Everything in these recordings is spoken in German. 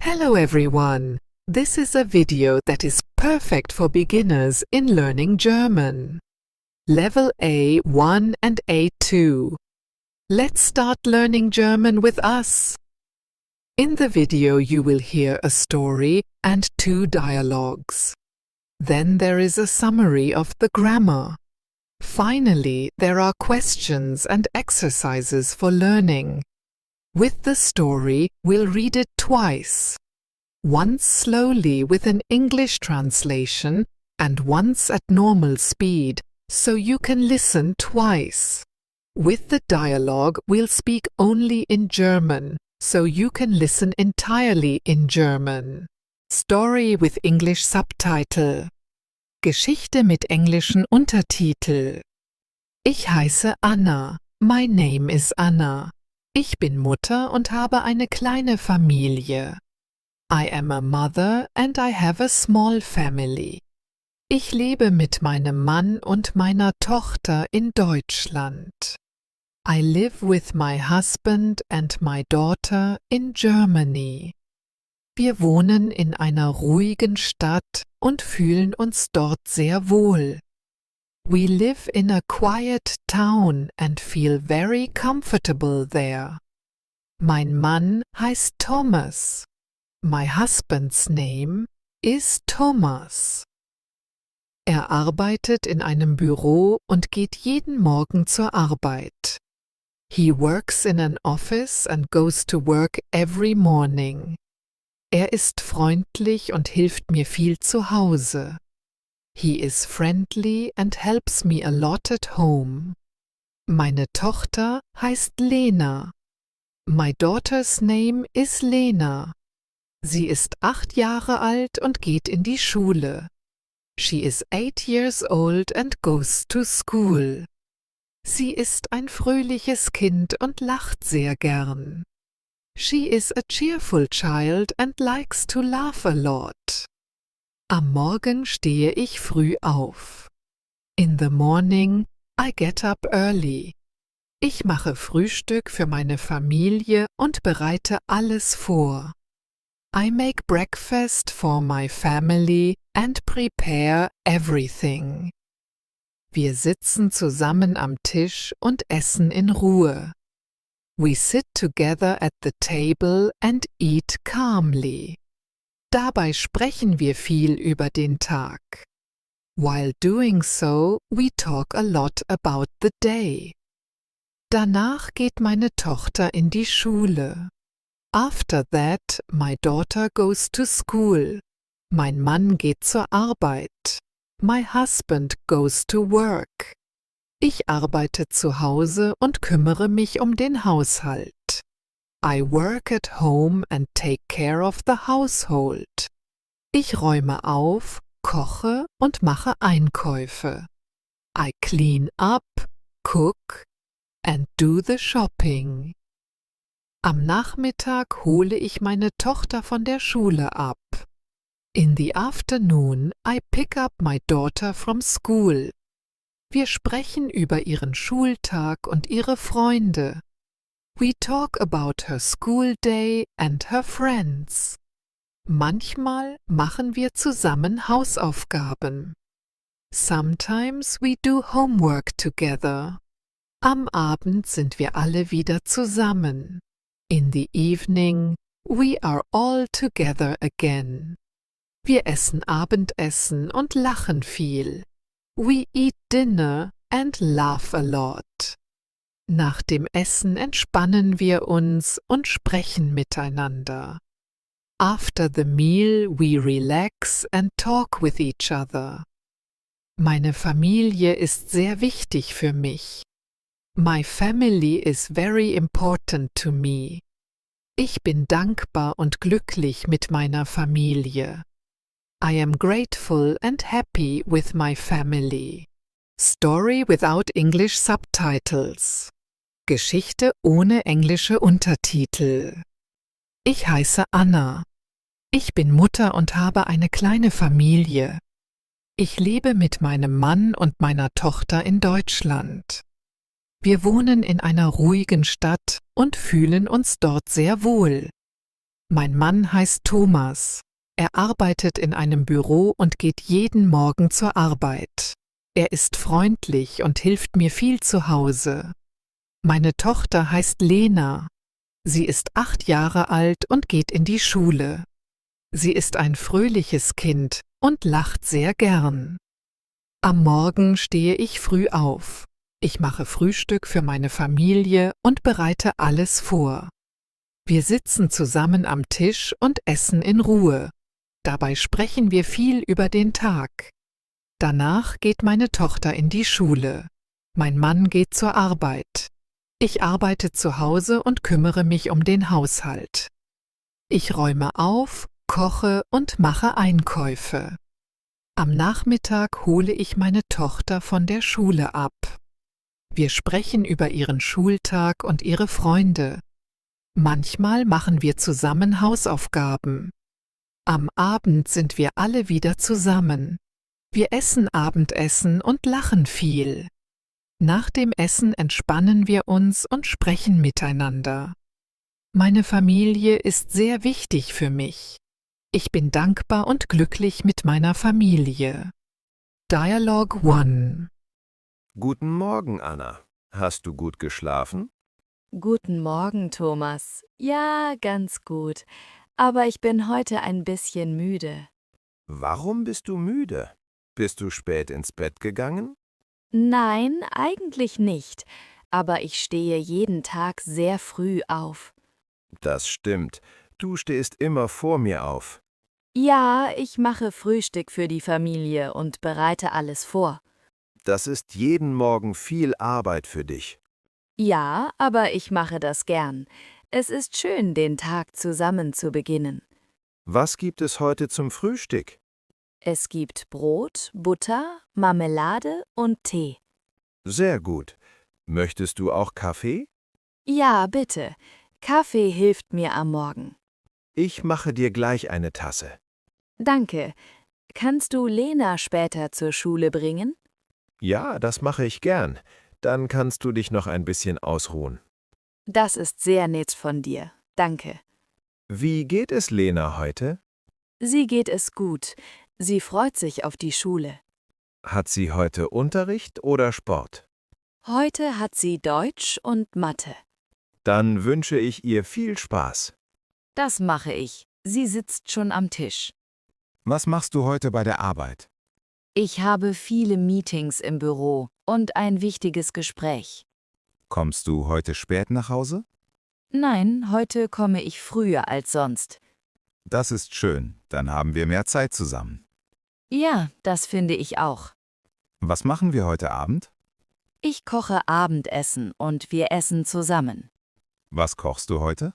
Hello everyone! This is a video that is perfect for beginners in learning German. Level A1 and A2. Let's start learning German with us. In the video you will hear a story and 2 dialogues. Then there is a summary of the grammar. Finally, there are questions and exercises for learning. With the story, we'll read it twice. Once slowly with an English translation and once at normal speed, so you can listen twice. With the dialogue, we'll speak only in German, so you can listen entirely in German. Story with English subtitle. Geschichte mit englischen Untertitel. Ich heiße Anna. My name is Anna. Ich bin Mutter und habe eine kleine Familie. I am a mother and I have a small family. Ich lebe mit meinem Mann und meiner Tochter in Deutschland. I live with my husband and my daughter in Germany. Wir wohnen in einer ruhigen Stadt und fühlen uns dort sehr wohl. We live in a quiet town and feel very comfortable there. Mein Mann heißt Thomas. My husband's name is Thomas. Er arbeitet in einem Büro und geht jeden Morgen zur Arbeit. He works in an office and goes to work every morning. Er ist freundlich und hilft mir viel zu Hause. He is friendly and helps me a lot at home. Meine Tochter heißt Lena. My daughter's name is Lena. Sie ist 8 Jahre alt und geht in die Schule. She is 8 years old and goes to school. Sie ist ein fröhliches Kind und lacht sehr gern. She is a cheerful child and likes to laugh a lot. Am Morgen stehe ich früh auf. In the morning, I get up early. Ich mache Frühstück für meine Familie und bereite alles vor. I make breakfast for my family and prepare everything. Wir sitzen zusammen am Tisch und essen in Ruhe. We sit together at the table and eat calmly. Dabei sprechen wir viel über den Tag. While doing so, we talk a lot about the day. Danach geht meine Tochter in die Schule. After that, my daughter goes to school. Mein Mann geht zur Arbeit. My husband goes to work. Ich arbeite zu Hause und kümmere mich um den Haushalt. I work at home and take care of the household. Ich räume auf, koche und mache Einkäufe. I clean up, cook and do the shopping. Am Nachmittag hole ich meine Tochter von der Schule ab. In the afternoon, I pick up my daughter from school. Wir sprechen über ihren Schultag und ihre Freunde. We talk about her school day and her friends. Manchmal machen wir zusammen Hausaufgaben. Sometimes we do homework together. Am Abend sind wir alle wieder zusammen. In the evening, we are all together again. Wir essen Abendessen und lachen viel. We eat dinner and laugh a lot. Nach dem Essen entspannen wir uns und sprechen miteinander. After the meal we relax and talk with each other. Meine Familie ist sehr wichtig für mich. My family is very important to me. Ich bin dankbar und glücklich mit meiner Familie. I am grateful and happy with my family. Story without English subtitles. Geschichte ohne englische Untertitel. Ich heiße Anna. Ich bin Mutter und habe eine kleine Familie. Ich lebe mit meinem Mann und meiner Tochter in Deutschland. Wir wohnen in einer ruhigen Stadt und fühlen uns dort sehr wohl. Mein Mann heißt Thomas. Er arbeitet in einem Büro und geht jeden Morgen zur Arbeit. Er ist freundlich und hilft mir viel zu Hause. Meine Tochter heißt Lena. Sie ist 8 Jahre alt und geht in die Schule. Sie ist ein fröhliches Kind und lacht sehr gern. Am Morgen stehe ich früh auf. Ich mache Frühstück für meine Familie und bereite alles vor. Wir sitzen zusammen am Tisch und essen in Ruhe. Dabei sprechen wir viel über den Tag. Danach geht meine Tochter in die Schule. Mein Mann geht zur Arbeit. Ich arbeite zu Hause und kümmere mich um den Haushalt. Ich räume auf, koche und mache Einkäufe. Am Nachmittag hole ich meine Tochter von der Schule ab. Wir sprechen über ihren Schultag und ihre Freunde. Manchmal machen wir zusammen Hausaufgaben. Am Abend sind wir alle wieder zusammen. Wir essen Abendessen und lachen viel. Nach dem Essen entspannen wir uns und sprechen miteinander. Meine Familie ist sehr wichtig für mich. Ich bin dankbar und glücklich mit meiner Familie. Dialog 1. Guten Morgen, Anna. Hast du gut geschlafen? Guten Morgen, Thomas. Ja, ganz gut. Aber ich bin heute ein bisschen müde. Warum bist du müde? Bist du spät ins Bett gegangen? Nein, eigentlich nicht. Aber ich stehe jeden Tag sehr früh auf. Das stimmt. Du stehst immer vor mir auf. Ja, ich mache Frühstück für die Familie und bereite alles vor. Das ist jeden Morgen viel Arbeit für dich. Ja, aber ich mache das gern. Es ist schön, den Tag zusammen zu beginnen. Was gibt es heute zum Frühstück? Es gibt Brot, Butter, Marmelade und Tee. Sehr gut. Möchtest du auch Kaffee? Ja, bitte. Kaffee hilft mir am Morgen. Ich mache dir gleich eine Tasse. Danke. Kannst du Lena später zur Schule bringen? Ja, das mache ich gern. Dann kannst du dich noch ein bisschen ausruhen. Das ist sehr nett von dir. Danke. Wie geht es Lena heute? Sie geht es gut. Sie freut sich auf die Schule. Hat sie heute Unterricht oder Sport? Heute hat sie Deutsch und Mathe. Dann wünsche ich ihr viel Spaß. Das mache ich. Sie sitzt schon am Tisch. Was machst du heute bei der Arbeit? Ich habe viele Meetings im Büro und ein wichtiges Gespräch. Kommst du heute spät nach Hause? Nein, heute komme ich früher als sonst. Das ist schön, dann haben wir mehr Zeit zusammen. Ja, das finde ich auch. Was machen wir heute Abend? Ich koche Abendessen und wir essen zusammen. Was kochst du heute?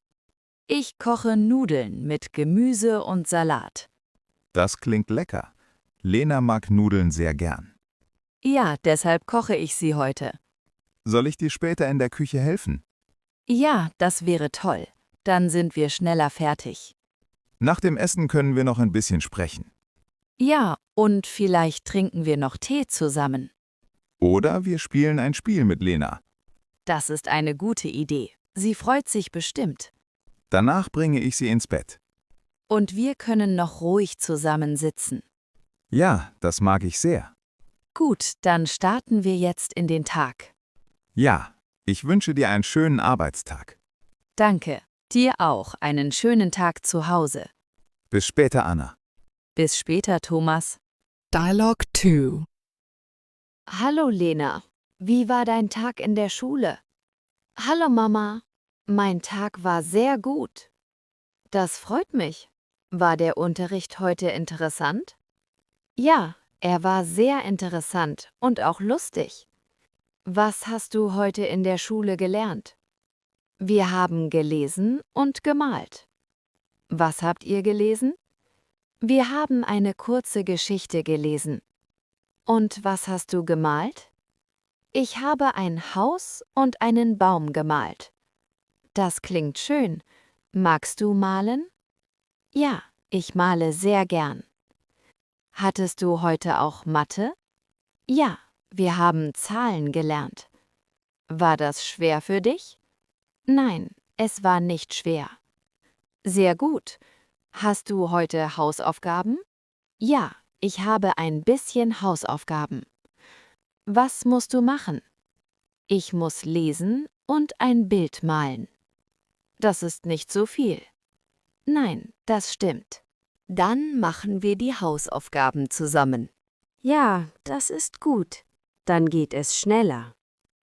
Ich koche Nudeln mit Gemüse und Salat. Das klingt lecker. Lena mag Nudeln sehr gern. Ja, deshalb koche ich sie heute. Soll ich dir später in der Küche helfen? Ja, das wäre toll. Dann sind wir schneller fertig. Nach dem Essen können wir noch ein bisschen sprechen. Ja, und vielleicht trinken wir noch Tee zusammen. Oder wir spielen ein Spiel mit Lena. Das ist eine gute Idee. Sie freut sich bestimmt. Danach bringe ich sie ins Bett. Und wir können noch ruhig zusammensitzen. Ja, das mag ich sehr. Gut, dann starten wir jetzt in den Tag. Ja, ich wünsche dir einen schönen Arbeitstag. Danke. Dir auch einen schönen Tag zu Hause. Bis später, Anna. Bis später, Thomas. Dialog 2. Hallo Lena, wie war dein Tag in der Schule? Hallo Mama, mein Tag war sehr gut. Das freut mich. War der Unterricht heute interessant? Ja, er war sehr interessant und auch lustig. Was hast du heute in der Schule gelernt? Wir haben gelesen und gemalt. Was habt ihr gelesen? Wir haben eine kurze Geschichte gelesen. Und was hast du gemalt? Ich habe ein Haus und einen Baum gemalt. Das klingt schön. Magst du malen? Ja, ich male sehr gern. Hattest du heute auch Mathe? Ja, wir haben Zahlen gelernt. War das schwer für dich? Nein, es war nicht schwer. Sehr gut. Hast du heute Hausaufgaben? Ja, ich habe ein bisschen Hausaufgaben. Was musst du machen? Ich muss lesen und ein Bild malen. Das ist nicht so viel. Nein, das stimmt. Dann machen wir die Hausaufgaben zusammen. Ja, das ist gut. Dann geht es schneller.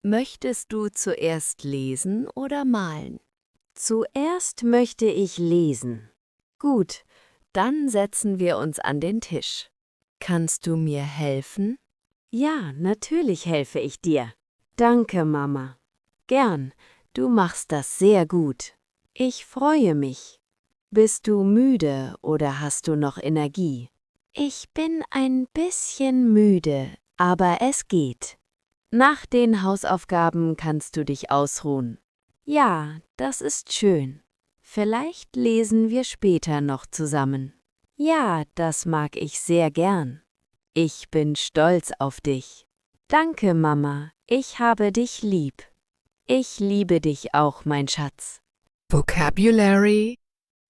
Möchtest du zuerst lesen oder malen? Zuerst möchte ich lesen. Gut, dann setzen wir uns an den Tisch. Kannst du mir helfen? Ja, natürlich helfe ich dir. Danke, Mama. Gern, du machst das sehr gut. Ich freue mich. Bist du müde oder hast du noch Energie? Ich bin ein bisschen müde, aber es geht. Nach den Hausaufgaben kannst du dich ausruhen. Ja, das ist schön. Vielleicht lesen wir später noch zusammen. Ja, das mag ich sehr gern. Ich bin stolz auf dich. Danke, Mama, ich habe dich lieb. Ich liebe dich auch, mein Schatz. Vocabulary: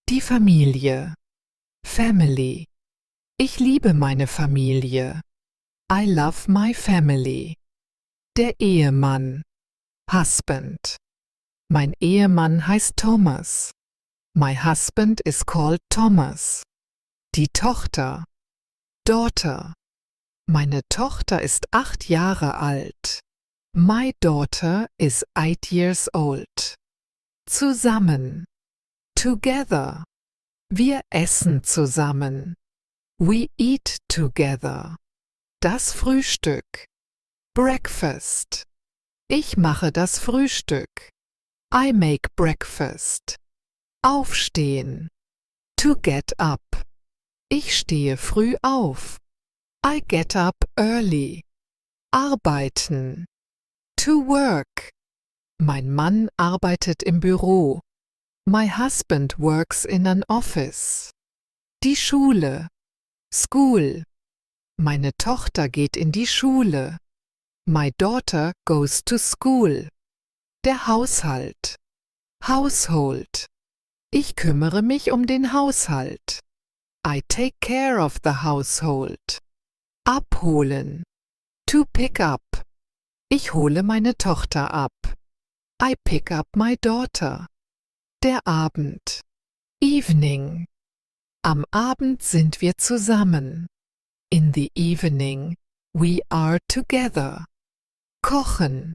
die Familie. Family. Ich liebe meine Familie. I love my family. Der Ehemann. Husband. Mein Ehemann heißt Thomas. My husband is called Thomas. Die Tochter. Daughter. Meine Tochter ist 8 Jahre alt. My daughter is 8 years old. Zusammen. Together. Wir essen zusammen. We eat together. Das Frühstück. Breakfast. Ich mache das Frühstück. I make breakfast. Aufstehen. To get up. Ich stehe früh auf. I get up early. Arbeiten. To work. Mein Mann arbeitet im Büro. My husband works in an office. Die Schule. School. Meine Tochter geht in die Schule. My daughter goes to school. Der Haushalt. Household. Ich kümmere mich um den Haushalt. I take care of the household. Abholen. To pick up. Ich hole meine Tochter ab. I pick up my daughter. Der Abend. Evening. Am Abend sind wir zusammen. In the evening, we are together. Kochen.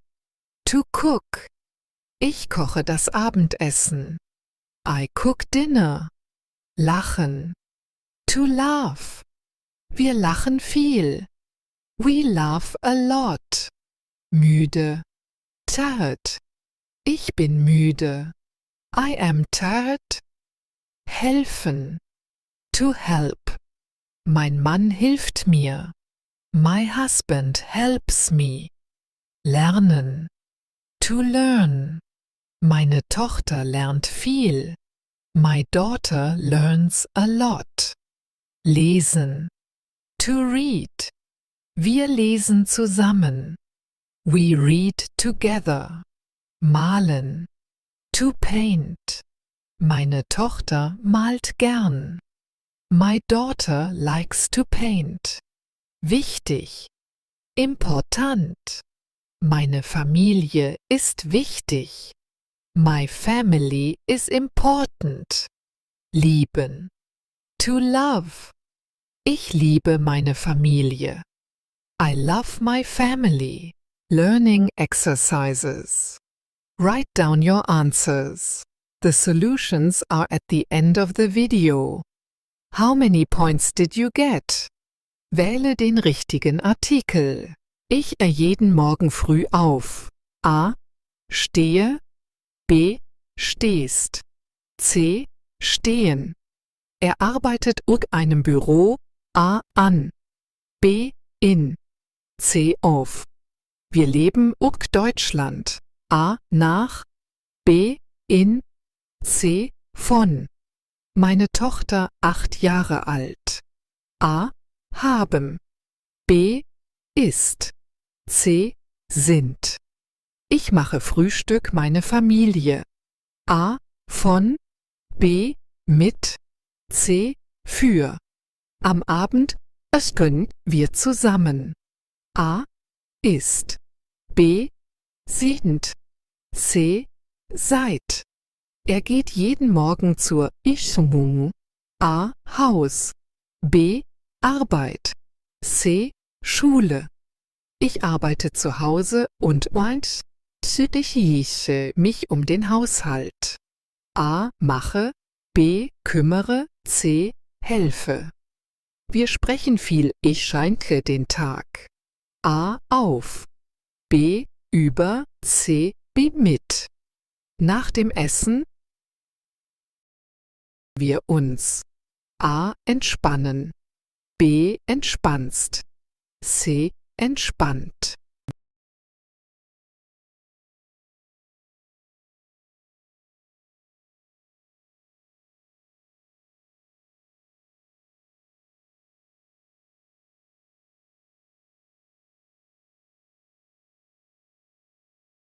To cook. Ich koche das Abendessen. I cook dinner. Lachen. To laugh. Wir lachen viel. We laugh a lot. Müde. Tired. Ich bin müde. I am tired. Helfen. To help. Mein Mann hilft mir. My husband helps me. Lernen. To learn. Meine Tochter lernt viel. My daughter learns a lot. Lesen. To read. Wir lesen zusammen. We read together. Malen. To paint. Meine Tochter malt gern. My daughter likes to paint. Wichtig. Important. Meine Familie ist wichtig. My family is important. Lieben. To love. Ich liebe meine Familie. I love my family. Learning exercises. Write down your answers. The solutions are at the end of the video. How many points did you get? Wähle den richtigen Artikel. Ich jeden Morgen früh auf. A. Stehe. B. Stehst. C. Stehen. Er arbeitet einem Büro. A. An. B. In. C. Auf. Wir leben Deutschland. A. Nach. B. In. C. Von. Meine Tochter 8 Jahre alt. A. Haben. B. Ist. C. Sind. Ich mache Frühstück meine Familie. A. Von. B. mit, C, für. Am Abend essen wir zusammen. A, ist, B, sind, C, seid. Er geht jeden Morgen zur Ischmung. A, Haus, B, Arbeit, C, Schule. Ich arbeite zu Hause und ich mich um den Haushalt. A, mache, B, kümmere, C, helfe. Wir sprechen viel ich schenke den Tag. A, auf, B, über, C, mit. Nach dem Essen wir uns. A, entspannen, B, entspannst, C, entspannt.